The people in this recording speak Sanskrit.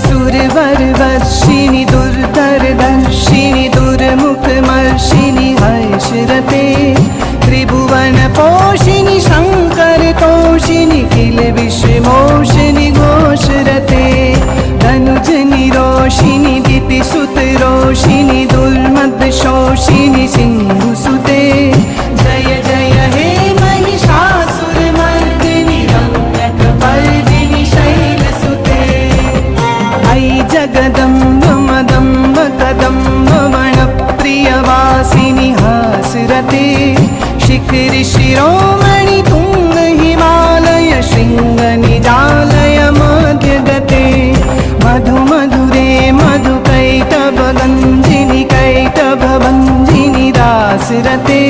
सुरवरवर्षिणि दुर्धरदर्शिनि दुर्मुखमर्षिणि हर्षरते त्रिभुवनपोषिणि शङ्करतोषिणि किल विश्वमोषिणि घोषरते धनुजनिरोषिणि दितिसुतरोषिणि दुर्मदशोषिणि सिन्धुसुते जय जय हे महिषासुरमर्दिनि रम्यकपर्दिनि शैलसुते ऐ जगदम्ब मदम्ब कदम्ब वनप्रियवासिनि हासरते शिखरि शिरोमणि तुङ्ग हिमालय शृङ्गनिजालय मध्यगते मधु मधुरे मधुकैटभगञ्जिनि कैटभभञ्जिनि दासरते